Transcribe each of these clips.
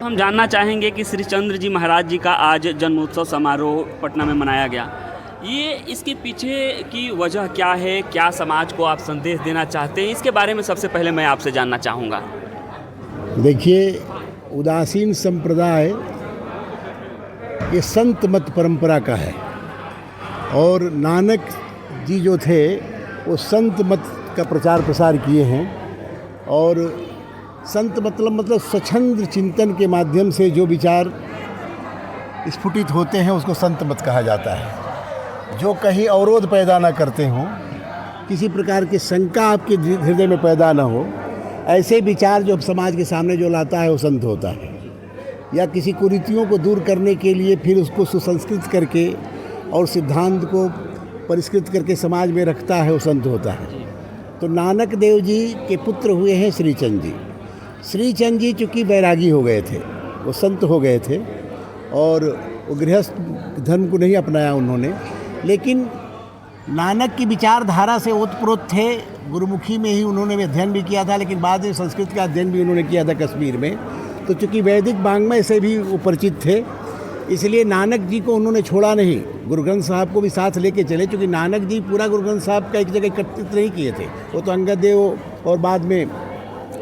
हम जानना चाहेंगे कि श्री चंद्र जी महाराज जी का आज जन्मोत्सव समारोह पटना में मनाया गया। ये इसके पीछे की वजह क्या है, क्या समाज को आप संदेश देना चाहते हैं, इसके बारे में सबसे पहले मैं आपसे जानना चाहूँगा। देखिए, उदासीन संप्रदाय ये संत मत परंपरा का है और नानक जी जो थे वो संत मत का प्रचार प्रसार किए हैं। और संत मतलब स्वच्छंद चिंतन के माध्यम से जो विचार स्फुटित होते हैं उसको संत मत कहा जाता है। जो कहीं अवरोध पैदा ना करते हों, किसी प्रकार की शंका आपके हृदय में पैदा ना हो, ऐसे विचार जो समाज के सामने जो लाता है वो संत होता है। या किसी कुरीतियों को दूर करने के लिए फिर उसको सुसंस्कृत करके और सिद्धांत को परिष्कृत करके समाज में रखता है वो संत होता है। तो नानक देव जी के पुत्र हुए हैं श्रीचंद जी। श्रीचंद जी चूँकि वैरागी हो गए थे, वो संत हो गए थे और वो गृहस्थ धर्म को नहीं अपनाया उन्होंने, लेकिन नानक की विचारधारा से ओतप्रोत थे। गुरुमुखी में ही उन्होंने अध्ययन भी किया था, लेकिन बाद में संस्कृत का अध्ययन भी उन्होंने किया था कश्मीर में। तो चूँकि वैदिक वाङ्मय से भी वो परिचित थे, इसलिए नानक जी को उन्होंने छोड़ा नहीं, गुरु ग्रंथ साहब को भी साथ लेके चले। क्योंकि नानक जी पूरा गुरु ग्रंथ साहब का एक जगह एकत्रित नहीं किए थे, वो तो अंगद देव और बाद में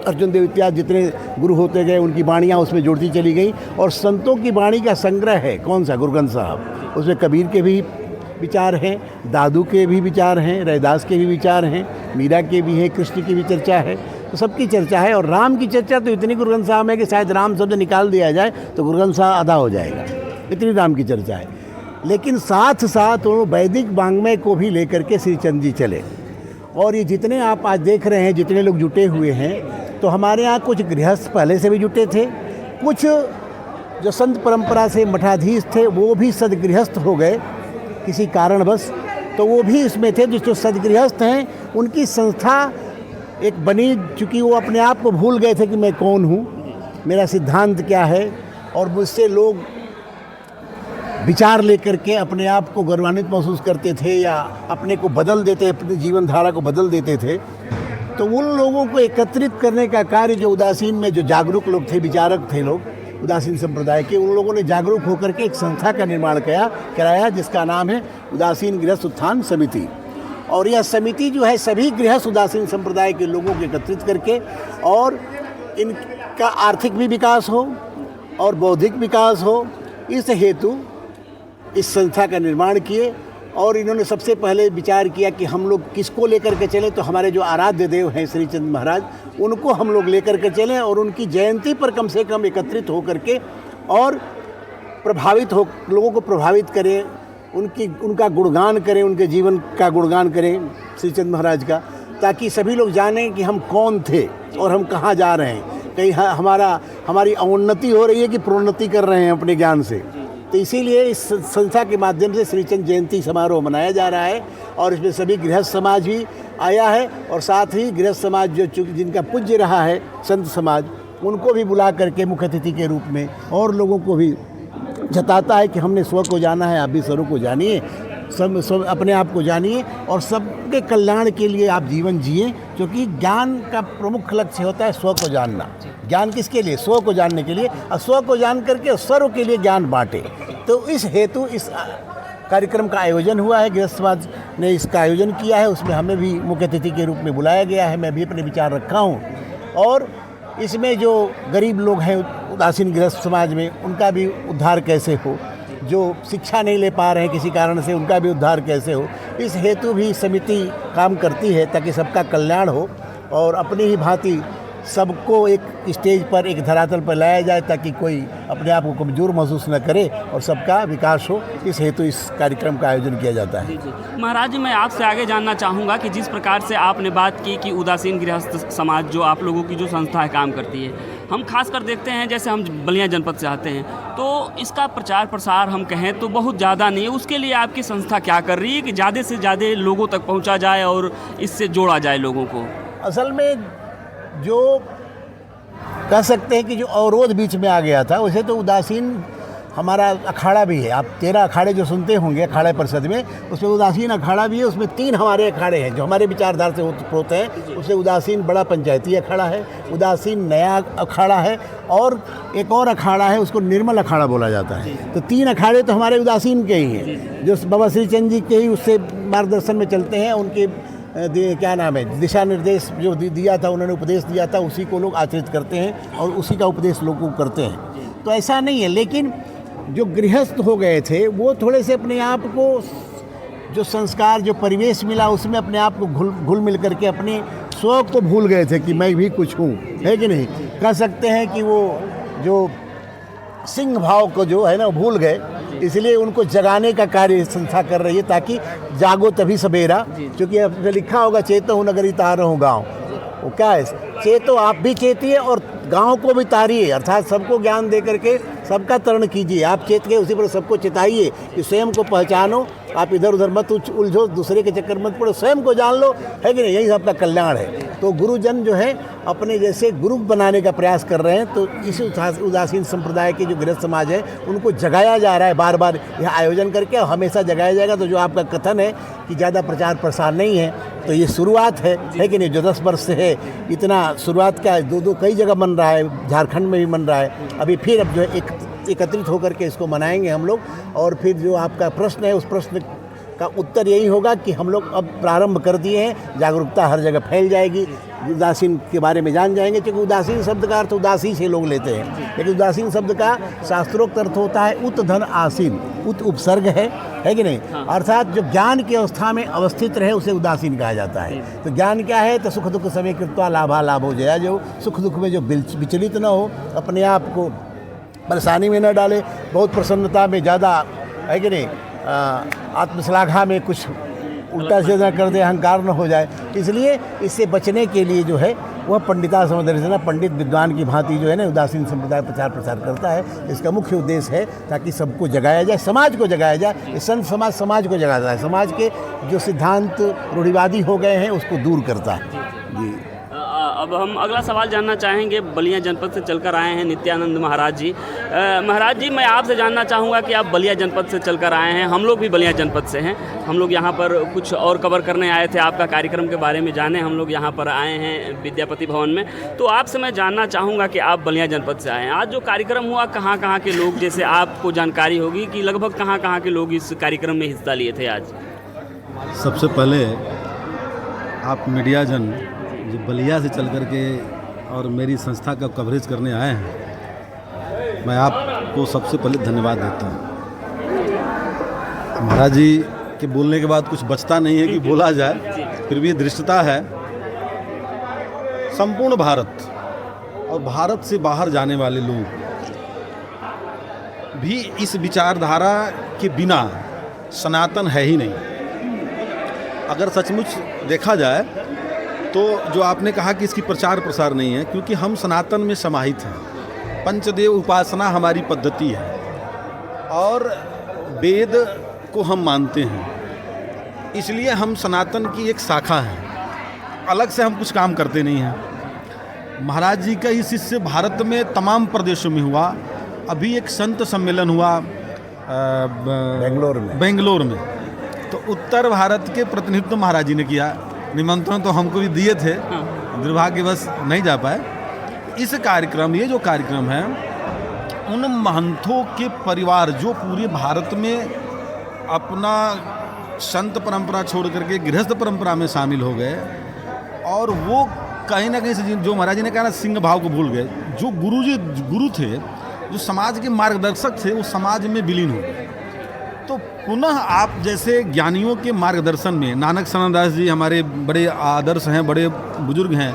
अर्जुन देव इत्यादि जितने गुरु होते गए उनकी वाणियाँ उसमें जुड़ती चली गई। और संतों की वाणी का संग्रह है कौन सा, गुरु ग्रंथ साहब। उसमें कबीर के भी विचार हैं, दादू के भी विचार हैं, रैदास के भी विचार हैं, मीरा के भी हैं, कृष्ण की भी चर्चा है, तो सबकी चर्चा है। और राम की चर्चा तो इतनी गुरु ग्रंथ साहब है कि शायद राम शब्द निकाल दिया जाए तो गुरु ग्रंथ साहब आधा हो जाएगा, इतनी राम की चर्चा है। लेकिन साथ साथ वो वैदिक वाङ्मय को भी लेकर के श्रीचंद जी चले। और ये जितने आप आज देख रहे हैं, जितने लोग जुटे हुए हैं, तो हमारे यहाँ कुछ गृहस्थ पहले से भी जुटे थे, कुछ जो संत परंपरा से मठाधीश थे वो भी सदगृहस्थ हो गए किसी कारणवश, तो वो भी इसमें थे। जो सदगृहस्थ हैं उनकी संस्था एक बनी, चूँकि वो अपने आप को भूल गए थे कि मैं कौन हूँ, मेरा सिद्धांत क्या है, और मुझसे लोग विचार लेकर के अपने आप को गौरवान्वित महसूस करते थे या अपने को बदल देते, अपनी जीवन धारा को बदल देते थे। तो उन लोगों को एकत्रित करने का कार्य जो उदासीन में जो जागरूक लोग थे, विचारक थे लोग उदासीन संप्रदाय के, उन लोगों ने जागरूक होकर के एक संस्था का निर्माण कराया जिसका नाम है उदासीन गृहस्थ उत्थान समिति। और यह समिति जो है सभी गृहस्थ उदासीन संप्रदाय के लोगों को एकत्रित करके और इनका आर्थिक भी विकास हो और बौद्धिक विकास हो, इस हेतु इस संस्था का निर्माण किए। और इन्होंने सबसे पहले विचार किया कि हम लोग किसको लेकर के चले, तो हमारे जो आराध्य देव हैं श्रीचंद महाराज, उनको हम लोग लेकर के चलें और उनकी जयंती पर कम से कम एकत्रित हो करके और लोगों को प्रभावित करें, उनका गुणगान करें, उनके जीवन का गुणगान करें श्रीचंद महाराज का, ताकि सभी लोग जानें कि हम कौन थे और हम कहाँ जा रहे हैं। कहीं हमारी अवोन्नति हो रही है कि प्रोन्नति कर रहे हैं अपने ज्ञान से। तो इसीलिए इस संस्था के माध्यम से श्रीचंद जयंती समारोह मनाया जा रहा है। और इसमें सभी गृहस्थ समाज भी आया है और साथ ही गृहस्थ समाज जो जिनका पूज्य रहा है संत समाज, उनको भी बुला करके मुख्य अतिथि के रूप में और लोगों को भी जताता है कि हमने स्व को जाना है, आप भी स्वरों को जानिए, सब अपने आप को जानिए और सबके कल्याण के लिए आप जीवन जिए। क्योंकि ज्ञान का प्रमुख लक्ष्य होता है स्व को जानना। ज्ञान किसके लिए? स्व को जानने के लिए, और स्व को जान करके सर्व के लिए ज्ञान बांटे। तो इस हेतु इस कार्यक्रम का आयोजन हुआ है, गृहस्थ समाज ने इसका आयोजन किया है, उसमें हमें भी मुख्य अतिथि के रूप में बुलाया गया है। मैं भी अपने विचार रखा हूँ। और इसमें जो गरीब लोग हैं उदासीन गृहस्थ समाज में, उनका भी उद्धार कैसे हो, जो शिक्षा नहीं ले पा रहे हैं किसी कारण से, उनका भी उद्धार कैसे हो, इस हेतु भी समिति काम करती है ताकि सबका कल्याण हो और अपनी ही भांति सबको एक स्टेज पर, एक धरातल पर लाया जाए ताकि कोई अपने आप को कमज़ोर महसूस न करे और सबका विकास हो। इस हेतु इस कार्यक्रम का आयोजन किया जाता है। जी। महाराज जी, मैं आपसे आगे जानना चाहूँगा कि जिस प्रकार से आपने बात की कि उदासीन गृहस्थ समाज जो आप लोगों की जो संस्था है काम करती है, हम खासकर देखते हैं जैसे हम बलिया जनपद से आते हैं तो इसका प्रचार प्रसार हम कहें तो बहुत ज़्यादा नहीं है। उसके लिए आपकी संस्था क्या कर रही है कि ज़्यादा से ज़्यादा लोगों तक पहुँचा जाए और इससे जोड़ा जाए लोगों को? असल में जो कह सकते हैं कि जो अवरोध बीच में आ गया था, उसे तो उदासीन हमारा अखाड़ा भी है। आप 13 अखाड़े जो सुनते होंगे अखाड़ा परिषद में, उसमें उदासीन अखाड़ा भी है। उसमें 3 हमारे अखाड़े हैं जो हमारे विचारधारा से होते हैं। उसमें उदासीन बड़ा पंचायती अखाड़ा है, उदासीन नया अखाड़ा है, और एक और अखाड़ा है उसको निर्मल अखाड़ा बोला जाता है। तो 3 अखाड़े तो हमारे उदासीन के ही हैं, जो बाबा श्रीचंद जी के ही उससे मार्गदर्शन में चलते हैं। उनके क्या नाम है, दिशा निर्देश जो दिया था, उन्होंने उपदेश दिया था, उसी को लोग आचरित करते हैं और उसी का उपदेश लोगों को करते हैं। तो ऐसा नहीं है। लेकिन जो गृहस्थ हो गए थे वो थोड़े से अपने आप को, जो संस्कार, जो परिवेश मिला उसमें अपने आप को घुल मिल करके अपने शौक को भूल गए थे कि मैं भी कुछ हूँ, है कि नहीं। कह सकते हैं कि वो जो सिंह भाव को जो है ना भूल गए, इसलिए उनको जगाने का कार्य संस्था कर रही है, ताकि जागो तभी सवेरा। क्योंकि अब लिखा होगा चेतो हूँ नगरी तारो हूँ गाँव, वो क्या है, चेतो आप भी चेतिए और गांव को भी तारिए, अर्थात सबको ज्ञान दे करके सबका तरण कीजिए। आप चेत के उसी पर सबको चेताइए कि स्वयं को पहचानो, आप इधर उधर मत उलझो, दूसरे के चक्कर मत पड़ो, स्वयं को जान लो, है कि नहीं। यही सबका कल्याण है। तो गुरुजन जो है अपने जैसे गुरु बनाने का प्रयास कर रहे हैं। तो इस उदासीन संप्रदाय के जो गृहस्थ समाज है उनको जगाया जा रहा है बार बार यह आयोजन करके, और हमेशा जगाया जाएगा। तो जो आपका कथन है कि ज़्यादा प्रचार प्रसार नहीं है, तो ये शुरुआत है कि नहीं। जो 10 वर्ष से है इतना शुरुआत का 2 कई जगह मन रहा है, झारखंड में भी मन रहा है। अभी फिर अब जो है एकत्रित होकर के इसको मनाएंगे हम लोग। और फिर जो आपका प्रश्न है उस प्रश्न का उत्तर यही होगा कि हम लोग अब प्रारंभ कर दिए हैं, जागरूकता हर जगह फैल जाएगी, उदासीन के बारे में जान जाएंगे। क्योंकि उदासीन शब्द का अर्थ उदासी से लोग लेते हैं, लेकिन उदासीन शब्द का शास्त्रोक्त अर्थ होता है उत धन आसीन। उत उपसर्ग है कि नहीं। अर्थात जो ज्ञान की अवस्था में अवस्थित रहे उसे उदासीन कहा जाता है। तो ज्ञान क्या है, तो सुख दुख समय कृत्वा लाभा लाभो जया। जो सुख दुख में जो विचलित न हो, अपने आप को परेशानी में न डाले, बहुत प्रसन्नता में ज़्यादा, है कि नहीं, आत्मश्लाघा में कुछ उल्टा सीधा कर दे, अहंकार न हो जाए। इसलिए इससे बचने के लिए जो है वह पंडिता समदर्शना, पंडित विद्वान की भांति जो है ना उदासीन संप्रदाय प्रचार प्रसार करता है। इसका मुख्य उद्देश्य है ताकि सबको जगाया जाए, समाज को जगाया जाए। संत समाज को जगाता है, समाज के जो सिद्धांत रूढ़िवादी हो गए हैं उसको दूर करता है। जी। अब हम अगला सवाल जानना चाहेंगे। बलिया जनपद से चलकर आए हैं नित्यानंद महाराज जी। महाराज जी, मैं आपसे जानना चाहूँगा कि आप बलिया जनपद से चलकर आए हैं, हम लोग भी बलिया जनपद से हैं। हम लोग यहाँ पर कुछ और कवर करने आए थे, आपका कार्यक्रम के बारे में जाने हम लोग यहाँ पर आए हैं विद्यापति भवन में। तो आपसे मैं जानना चाहूँगा कि आप बलिया जनपद से आए हैं, आज जो कार्यक्रम हुआ कहाँ कहाँ के लोग, जैसे आपको जानकारी होगी कि लगभग कहाँ कहाँ के लोग इस कार्यक्रम में हिस्सा लिए थे आज? सबसे पहले आप मीडिया जन जो बलिया से चल कर के और मेरी संस्था का कवरेज करने आए हैं, मैं आपको सबसे पहले धन्यवाद देता हूँ। महाराज जी के बोलने के बाद कुछ बचता नहीं है कि बोला जाए, फिर भी दृष्टता है। संपूर्ण भारत और भारत से बाहर जाने वाले लोग भी इस विचारधारा के बिना सनातन है ही नहीं। अगर सचमुच देखा जाए तो जो आपने कहा कि इसकी प्रचार प्रसार नहीं है, क्योंकि हम सनातन में समाहित हैं। पंचदेव उपासना हमारी पद्धति है और वेद को हम मानते हैं, इसलिए हम सनातन की एक शाखा हैं। अलग से हम कुछ काम करते नहीं हैं। महाराज जी का इस शिष्य भारत में तमाम प्रदेशों में हुआ। अभी एक संत सम्मेलन हुआ बेंगलोर में, तो उत्तर भारत के प्रतिनिधित्व महाराज जी ने किया। निमंत्रण तो हमको भी दिए थे, दुर्भाग्यवश नहीं जा पाए। इस कार्यक्रम, ये जो कार्यक्रम है, उन महंतों के परिवार जो पूरे भारत में अपना संत परंपरा छोड़ करके गृहस्थ परंपरा में शामिल हो गए, और वो कहीं ना कहीं से जो महाराज जी ने कहा ना, सिंह भाव को भूल गए। जो गुरु थे, जो समाज के मार्गदर्शक थे, वो समाज में विलीन हो गए। तो पुनः आप जैसे ज्ञानियों के मार्गदर्शन में, नानक सनदास जी हमारे बड़े आदर्श हैं, बड़े बुजुर्ग हैं,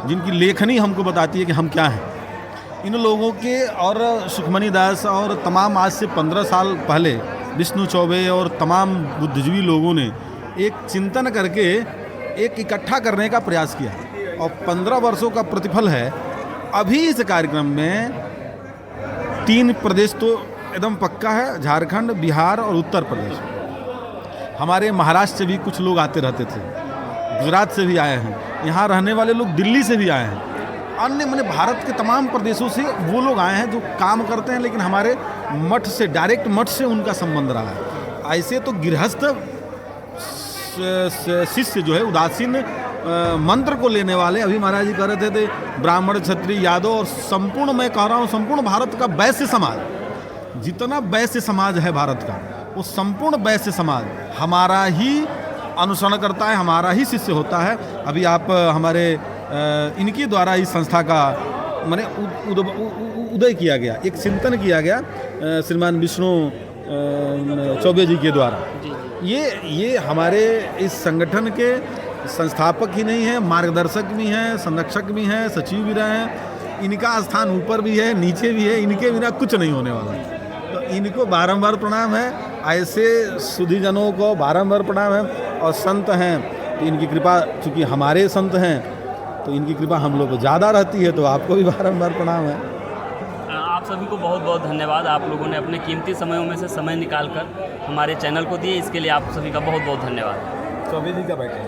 जिनकी लेखनी हमको बताती है कि हम क्या हैं। इन लोगों के और सुखमणि दास और तमाम आज से 15 साल पहले विष्णु चौबे और तमाम बुद्धिजीवी लोगों ने एक चिंतन करके एक इकट्ठा करने का प्रयास किया, और 15 वर्षों का प्रतिफल है। अभी इस कार्यक्रम में 3 प्रदेश तो एकदम पक्का है, झारखंड, बिहार और उत्तर प्रदेश। हमारे महाराष्ट्र से भी कुछ लोग आते रहते थे, गुजरात से भी आए हैं, यहाँ रहने वाले लोग दिल्ली से भी आए हैं। अन्य मैंने भारत के तमाम प्रदेशों से वो लोग आए हैं जो काम करते हैं, लेकिन हमारे मठ से, डायरेक्ट मठ से उनका संबंध रहा है। ऐसे तो गृहस्थ शिष्य जो है उदासीन मंत्र को लेने वाले, अभी महाराज जी कह रहे थे ब्राह्मण, क्षत्रिय, यादव और संपूर्ण, मैं कह रहा हूँ संपूर्ण भारत का वैश्य समाज, जितना वैश्य समाज है भारत का, वो संपूर्ण वैश्य समाज हमारा ही अनुसरण करता है, हमारा ही शिष्य होता है। अभी आप हमारे इनके द्वारा इस संस्था का माने उदय किया गया, एक चिंतन किया गया श्रीमान विष्णु चौबे जी के द्वारा। ये हमारे इस संगठन के संस्थापक ही नहीं है, मार्गदर्शक भी हैं, संरक्षक भी हैं, सचिव भी रहे हैं। इनका स्थान ऊपर भी है, नीचे भी है, इनके बिना कुछ नहीं होने वाला। तो इनको बारंबार प्रणाम है, ऐसे सुधीजनों को बारंबार प्रणाम है। और संत हैं तो इनकी कृपा, चूँकि हमारे संत हैं तो इनकी कृपा हम लोग को ज़्यादा रहती है, तो आपको भी बारंबार प्रणाम है। आप सभी को बहुत बहुत धन्यवाद। आप लोगों ने अपने कीमती समयों में से समय निकालकर हमारे चैनल को दिए, इसके लिए आप सभी का बहुत बहुत धन्यवाद। चौबे जी का बैठे